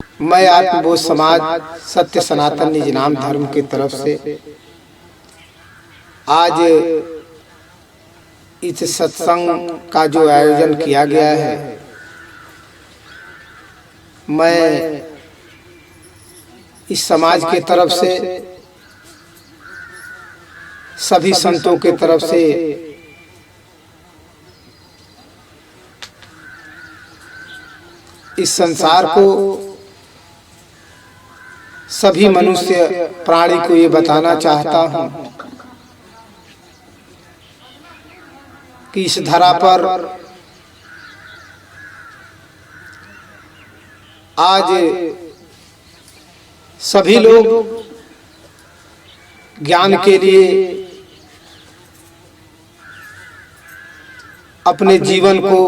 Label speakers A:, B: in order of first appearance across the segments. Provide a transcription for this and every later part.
A: मैं आत्मबोध समाज सत्य सनातन निज नाम धर्म की तरफ से आज इस सत्संग का जो आयोजन किया गया है, मैं इस समाज के तरफ से सभी संतों के तरफ से इस संसार को, सभी मनुष्य प्राणी को ये बताना चाहता हूँ कि इस धरा पर आज सभी लोग ज्ञान के लिए अपने जीवन को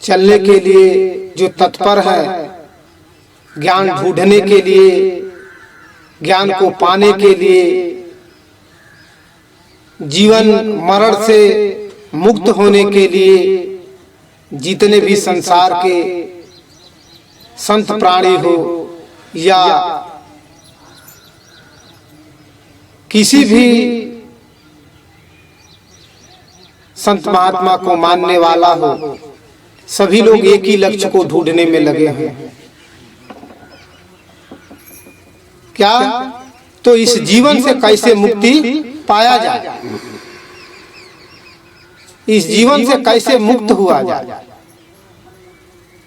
A: चलने के लिए जो तत्पर है, ज्ञान ढूंढने के लिए, ज्ञान को पाने के लिए, जीवन मरण से मुक्त होने के लिए जितने भी संसार के संत प्राणी हो या किसी भी संत महात्मा को मानने वाला हो, सभी लोग एक ही लक्ष्य को ढूंढने में लगे हैं। क्या? तो इस जीवन से कैसे मुक्ति पाया जाए, इस जीवन से कैसे मुक्त हुआ जाए।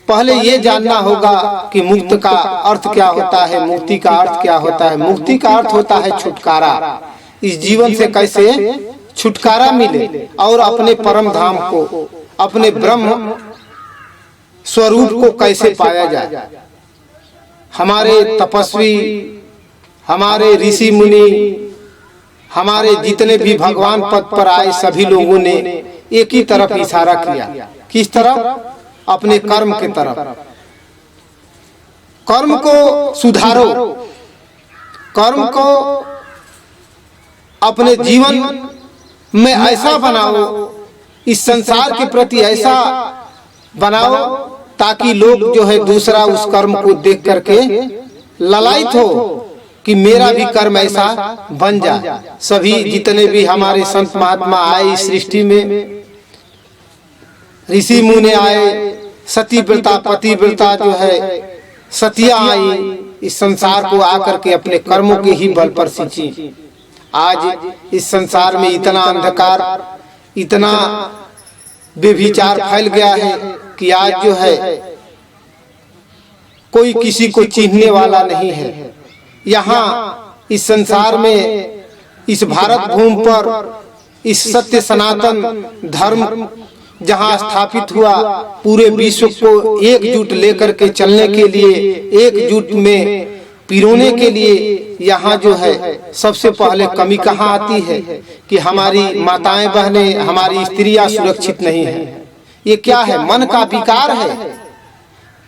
A: पहले ये जानना होगा कि मुक्त का अर्थ क्या होता है, मुक्ति का अर्थ क्या होता है। मुक्ति का अर्थ होता है छुटकारा। इस जीवन से कैसे छुटकारा मिले और अपने परम धाम को, अपने ब्रह्म स्वरूप को कैसे पाया जाए। हमारे तपस्वी, हमारे ऋषि मुनि, हमारे जितने भी भगवान पद पर आए सभी लोगों ने एक ही तरफ इशारा किया। किस तरफ? अपने कर्म के तरफ। कर्म को सुधारो, कर्म को अपने जीवन में ऐसा बनाओ, इस संसार के प्रति ऐसा बनाओ ताकि लोग जो है दूसरा उस कर्म को देख करके ललायित हो कि मेरा भी कर्म ऐसा बन जाए। सभी जितने भी हमारे संत महात्मा आए इस सृष्टि में, ऋषि मुनि आए, सतीव्रता पतिव्रता जो है सतिया आई, इस संसार को आकर के अपने कर्मों के ही बल पर सींची। आज इस संसार में इतना अंधकार, इतना बेविचार फैल गया है कि आज जो है कोई किसी को चिन्हने वाला नहीं है। यहाँ इस संसार में, इस भारत भूमि पर इस सत्य सनातन धर्म जहाँ स्थापित हुआ, पूरे विश्व को एकजुट लेकर के चलने के लिए, एकजुट में पिरोने के लिए यहाँ जो है सबसे पहले कमी कहाँ आती है कि हमारी माताएं बहनें, हमारी स्त्रियां सुरक्षित नहीं है। ये क्या है? मन का विकार है।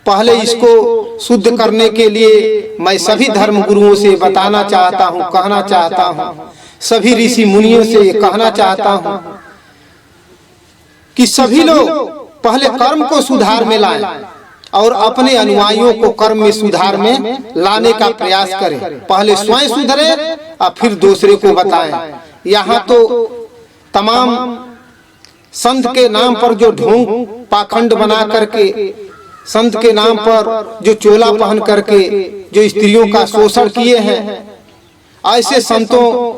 A: पहले इसको शुद्ध करने के लिए मैं सभी धर्म गुरुओं से बताना चाहता हूँ, कहना चाहता हूँ, सभी ऋषि मुनियों से कहना चाहता हूँ कि सभी लोग पहले कर्म को सुधार में लाएं और अपने अनुयायियों को कर्म में सुधार में लाने का प्रयास करें। पहले स्वयं सुधरे और फिर दूसरे को बताएं। यहाँ तो तमाम संत के नाम पर जो ढोंग पाखंड बना करके, संत के नाम पर जो चोला पहन करके जो स्त्रियों का शोषण किए हैं, ऐसे संतों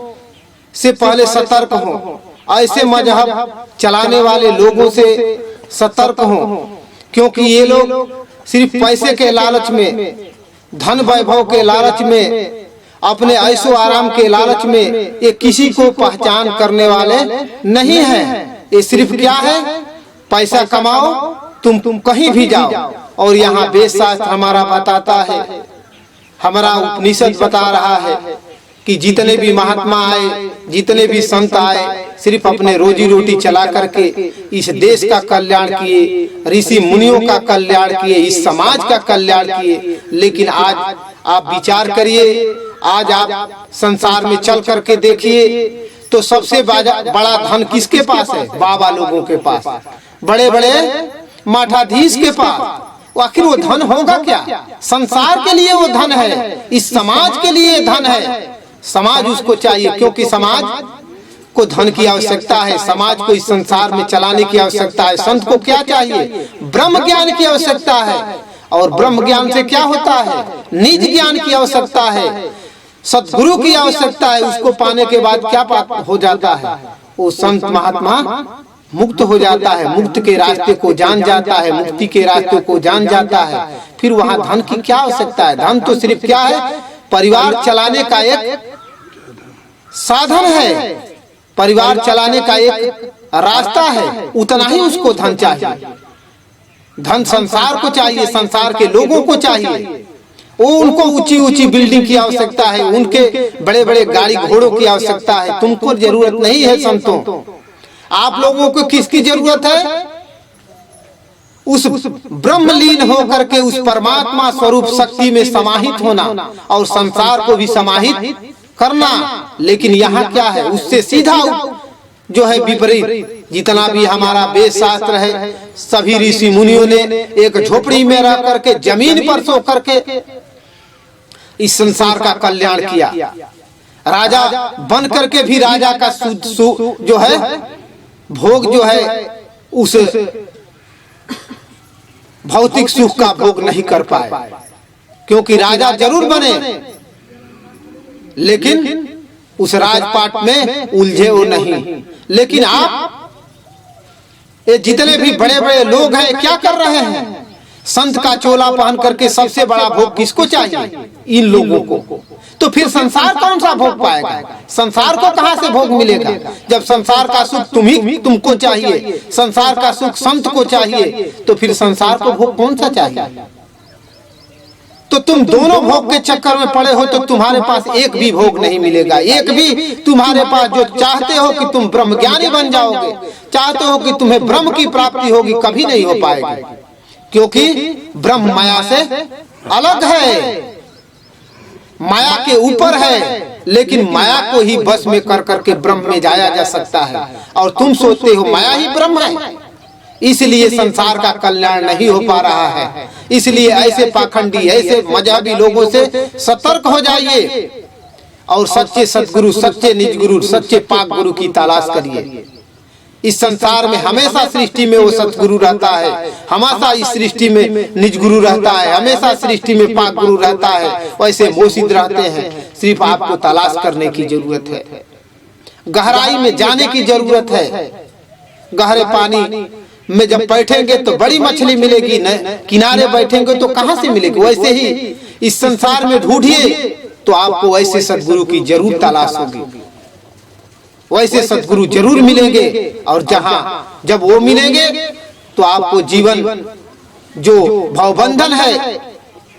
A: से पहले सतर्क हो। ऐसे मजहब चलाने वाले लोगों से सतर्क हो, क्योंकि ये लोग सिर्फ पैसे के लालच में, धन वैभव के लालच में, अपने ऐशो आराम के लालच में ये किसी को पहचान करने वाले नहीं हैं। ये सिर्फ क्या है? पैसा कमाओ, तुम कहीं भी जाओ। और यहाँ वेद शास्त्र हमारा बताता है, हमारा उपनिषद बता रहा है कि जितने भी महात्मा आए, जितने भी संत आए, सिर्फ अपने रोजी रोटी चला करके इस देश का कल्याण किए, ऋषि मुनियों का कल्याण किए, इस समाज का कल्याण किए। लेकिन आज आप विचार करिए, आज आप संसार में चल करके देखिए तो सबसे बड़ा धन किसके पास है? बाबा लोगों के पास। बड़े बड़े मठाधीश के पास, आखिर वो धन होगा क्या? संसार के लिए वो धन है, इस समाज के लिए धन है। समाज उसको चाहिए, क्योंकि समाज को धन की आवश्यकता है, समाज को इस संसार में चलाने की आवश्यकता है। संत को क्या चाहिए? ब्रह्म ज्ञान की आवश्यकता है, और ब्रह्म ज्ञान से क्या होता है? निज ज्ञान की आवश्यकता है, सतगुरु की आवश्यकता है। उसको पाने के बाद क्या हो जाता है? वो संत महात्मा मुक्त हो जाता है, मुक्त के रास्ते को जान जाता है, मुक्ति के रास्ते को जान जाता है। फिर वहां धन की क्या आवश्यकता है? धन तो सिर्फ क्या है? परिवार चलाने का एक साधन है, परिवार चलाने का एक रास्ता है, उतना ही उसको धन चाहिए। धन संसार को चाहिए, संसार के लोगों को चाहिए। वो उनको ऊंची ऊंची बिल्डिंग की आवश्यकता है, उनके बड़े बड़े गाड़ी घोड़ों की आवश्यकता है। तुमको जरूरत नहीं है संतों। आप लोगों को किसकी जरूरत है? उस ब्रह्मलीन होकर के उस परमात्मा स्वरूप शक्ति में समाहित होना और संसार को भी समाहित करना। लेकिन यहाँ क्या है? उससे सीधा जो है विपरीत। जितना भी हमारा वेद शास्त्र है, सभी ऋषि मुनियों ने एक झोपड़ी में रह करके, जमीन पर सो करके इस संसार का कल्याण किया। राजा बन करके भी राजा का जो है भोग जो है उस भौतिक सुख का भोग नहीं कर पाए, क्योंकि राजा जरूर बने लेकिन उस राजपाट में उलझे वो नहीं। लेकिन आप ये जितने भी बड़े बड़े लोग हैं क्या कर रहे हैं? संत का चोला पहन करके सबसे बड़ा भोग किसको चाहिए? इन लोगों को। तो फिर संसार कौन सा भोग पाएगा? संसार को कहां से भोग मिलेगा? जब संसार का सुख तुमको चाहिए, संसार का सुख संत को चाहिए, तो फिर संसार को भोग कौन सा चाहिए? तो तुम दोनों भोग के चक्कर में पड़े हो, तो तुम्हारे पास एक भी भोग नहीं मिलेगा। एक भी तुम्हारे पास जो चाहते हो कि तुम ब्रह्मज्ञानी बन जाओगे, चाहते हो कि तुम्हें ब्रह्म की प्राप्ति होगी, कभी नहीं हो पाएगी, क्योंकि ब्रह्म माया से अलग है, माया के ऊपर है। लेकिन माया को ही बस में कर करके ब्रह्म में जाया जा सकता है, और तुम सोचते हो माया ही ब्रह्म है। इसलिए संसार का कल्याण नहीं हो पा रहा है। इसलिए ऐसे पाखंडी, ऐसे मजहबी लोगों से सतर्क हो जाइए और सच्चे सतगुरु, सच्चे निज गुरु, सच्चे पाक गुरु की तलाश करिए। इस संसार में हमेशा सृष्टि में वो सतगुरु रहता है, हमेशा इस सृष्टि में निज गुरु रहता है, हमेशा सृष्टि में पाक गुरु रहता है। वैसे मोशिद रहते हैं, सिर्फ आपको तलाश करने की जरूरत है, गहराई में जाने की जरूरत है। गहरे पानी में जब बैठेंगे तो बड़ी मछली मिलेगी, किनारे बैठेंगे तो कहां से मिलेगी? वैसे ही इस संसार में ढूंढिए तो आपको वैसे सतगुरु की जरूर तलाश होगी, वैसे सतगुरु जरूर मिलेंगे। और जब वो मिलेंगे तो आपको जीवन जो भवबंधन है,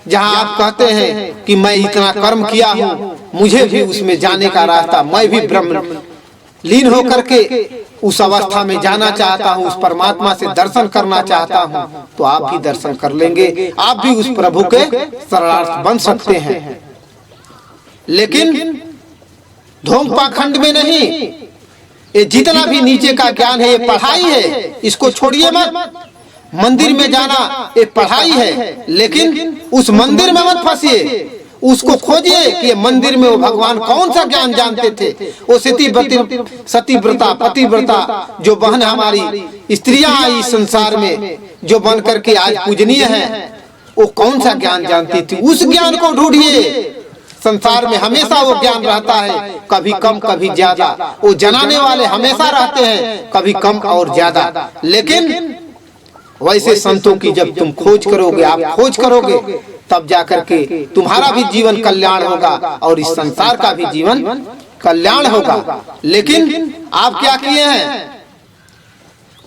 A: जहां आप कहते हैं कि मैं इतना कर्म किया हूं, मुझे भी उसमें जाने का रास्ता, मैं भी ब्रह्म लीन होकर के उस अवस्था में जाना चाहता हूँ, उस परमात्मा से दर्शन करना चाहता हूँ, तो आप भी दर्शन कर लेंगे, आप भी उस प्रभु के शरणार्थ बन सकते हैं। लेकिन ढोंग पाखंड में नहीं। ये जितना भी नीचे का ज्ञान है, ये पढ़ाई है, इसको छोड़िए मत। मंदिर में जाना ये पढ़ाई है, लेकिन उस मंदिर में मत फंसिए, उसको खोजिए कि मंदिर में वो भगवान कौन सा ज्ञान जानते थे। वो सतीव्रता, पतिव्रता जो बहन हमारी स्त्रियां आई संसार में, जो बन करके आज पूजनीय है, वो कौन सा ज्ञान जानती थी? उस ज्ञान को ढूंढिए। संसार में हमेशा वो ज्ञान रहता है, कभी कम कभी ज्यादा। वो जनाने वाले हमेशा रहते हैं, कभी कम और ज्यादा। लेकिन वैसे संतों की जब तुम खोज करोगे, आप खोज करोगे, तब जाकर के तुम्हारा भी जीवन कल्याण होगा और इस संसार का भी जीवन कल्याण होगा। लेकिन आप क्या किए हैं?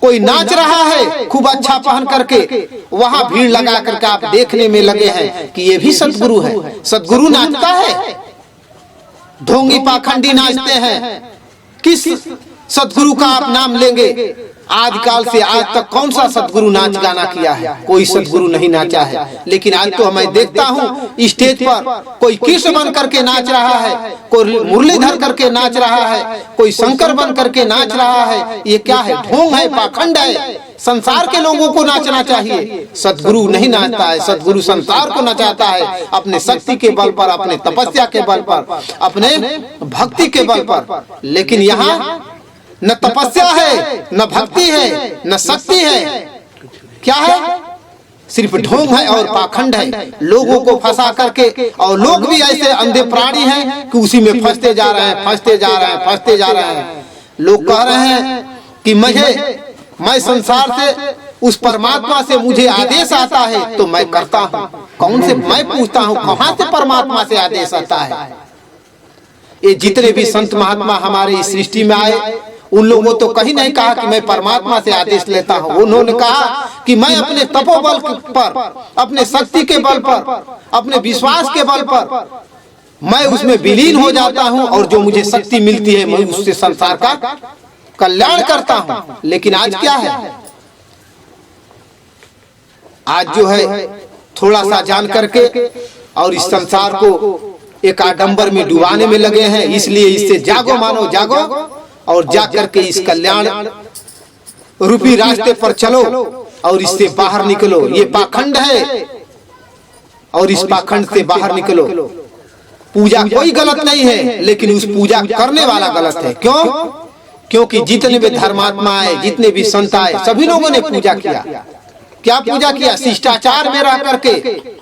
A: कोई नाच रहा है खूब अच्छा पहन करके, वहां भीड़ लगा करके आप देखने में लगे हैं कि ये भी सतगुरु है। सतगुरु नाचता है? ढोंगी पाखंडी नाचते हैं। किस सतगुरु का आप नाम लेंगे, आदिकाल से आज तक कौन सा सतगुरु नाच गाना किया है? कोई सतगुरु नहीं नाचा है। लेकिन आज तो मैं देखता हूँ स्टेज पर कोई कृष्ण बन करके नाच रहा है, कोई मुरलीधर करके नाच रहा है, कोई शंकर बन करके नाच रहा है। ये क्या है? ढोंग है, पाखंड है। संसार के लोगों को नाचना चाहिए, सतगुरु नहीं नाचता है। सतगुरु संसार को नचाता है अपने शक्ति के बल पर, अपने तपस्या के बल पर, अपने भक्ति के बल पर। लेकिन यहाँ न तपस्या है, न भक्ति है, न शक्ति है। क्या है? सिर्फ ढोंग है और पाखंड है। लोगों को फंसा करके, और लोग भी ऐसे अंधे प्राणी हैं कि उसी में फंसते जा रहे हैं, फंसते जा रहे हैं, फंसते जा रहे हैं। लोग कह रहे हैं कि मैं संसार से, उस परमात्मा से मुझे आदेश आता है तो मैं करता हूँ। कौन से? मैं पूछता हूँ कहाँ से परमात्मा से आदेश आता है? ये जितने भी संत महात्मा हमारे इस सृष्टि में आए, उन लोगों तो कहीं नहीं कहा कि मैं परमात्मा से आदेश लेता हूँ। उन्होंने कहा कि मैं अपने तपोबल पर, अपने शक्ति के बल पर, अपने विश्वास के बल पर मैं उसमें विलीन हो जाता हूँ, और जो मुझे शक्ति मिलती है मैं उससे संसार का कल्याण करता हूँ। लेकिन आज क्या है? आज जो है थोड़ा सा जान करके और इस संसार को एक आडंबर में डुबाने में लगे हैं। इसलिए इससे जागो मानो, जागो और जाकर के इस कल्याण रूपी रास्ते पर चलो और इससे बाहर निकलो। ये पाखंड है और इस पाखंड से बाहर निकलो। पूजा कोई गलत नहीं है, लेकिन उस पूजा करने वाला गलत है। क्यों? क्योंकि जितने भी धर्मात्मा आए, जितने भी संत आए, सभी लोगों ने पूजा किया। क्या पूजा किया? शिष्टाचार में रह करके,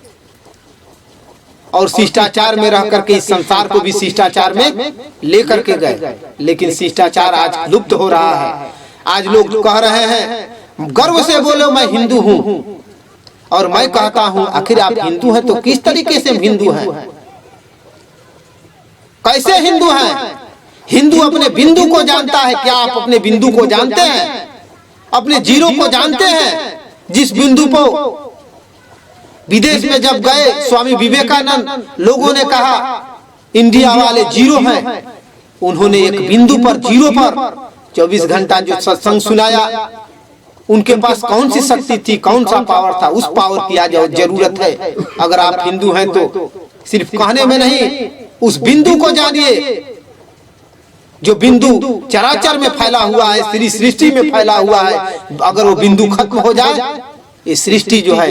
A: और शिष्टाचार में रह करके इस संसार को भी शिष्टाचार में लेकर के गए। लेकिन शिष्टाचार आज लुप्त हो रहा है। आज लोग कह रहे हैं, गर्व से बोलो मैं हिंदू हूँ। और मैं कहता हूँ आखिर आप हिंदू हैं तो किस तरीके से हिंदू हैं? कैसे हिंदू हैं? हिंदू अपने बिंदु को जानता है। क्या आप अपने बिंदु को जानते हैं? अपने जीरो को जानते हैं? जिस बिंदु को विदेश में जब गए स्वामी विवेकानंद, लोगों ने कहा इंडिया वाले जीरो हैं। उन्होंने एक बिंदु पर, जीरो पर 24 घंटा जो सत्संग सुनाया, उनके पास कौन सी शक्ति थी, कौन सा पावर था? उस पावर की आज जरूरत है। अगर आप हिंदू हैं तो सिर्फ कहने में नहीं, उस बिंदु को जानिए जो बिंदु चराचर में फैला हुआ है, सारी सृष्टि में फैला हुआ है। अगर वो बिंदु खत्म हो जाए, ये सृष्टि जो है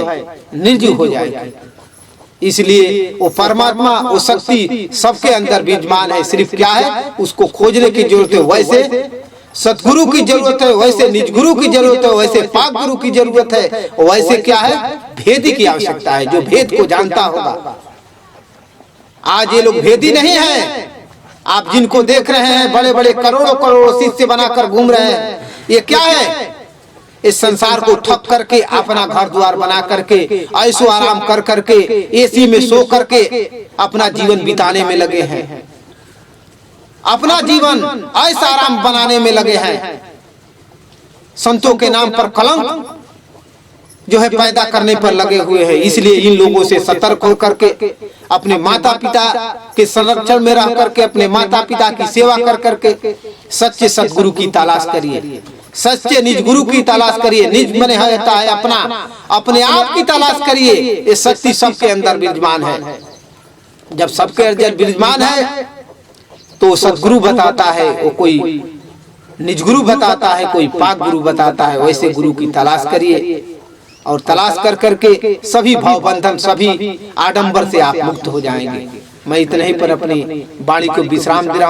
A: निर्जीव हो जाएगी। इसलिए वो परमात्मा, वो शक्ति सबके अंदर विद्यमान है। सिर्फ क्या है? उसको खोजने की जरूरत है। वैसे सतगुरु की जरूरत है, वैसे निज गुरु की जरूरत है, वैसे पाक गुरु की जरूरत है, वैसे क्या है? भेदी की आवश्यकता है, जो भेद को जानता होगा। आज ये लोग भेदी नहीं है। आप जिनको देख रहे हैं, बड़े बड़े करोड़ों करोड़ों शिष्य बनाकर घूम रहे हैं, ये क्या है? इस संसार को ठप करके अपना घर द्वार बना करके, ऐशो आराम कर करके, एसी में सो करके अपना जीवन बिताने में लगे हैं। अपना जीवन ऐसा आराम बनाने में लगे हैं। संतों के नाम पर कलंक जो है पैदा करने पर लगे हुए हैं। इसलिए इन लोगों से सतर्क होकर के, अपने माता पिता के संरक्षण में रह करके, अपने माता पिता की सेवा कर करके सच्चे सतगुरु की तलाश करिए, सच्चे निज गुरु की तलाश करिए। निज मने होता है अपना, अपने आप की तलाश करिए। ये शक्ति सबके अंदर विद्यमान है। जब सबके अंदर विद्यमान है तो सतगुरु बताता है, वो कोई निज गुरु बताता है, कोई पाक गुरु बताता है। वैसे गुरु की तलाश करिए और तलाश कर करके सभी भाव बंधन, सभी आडंबर से आप मुक्त हो जाएंगे। मैं इतने ही पर अपनी वाणी को विश्राम दे रहा हूं।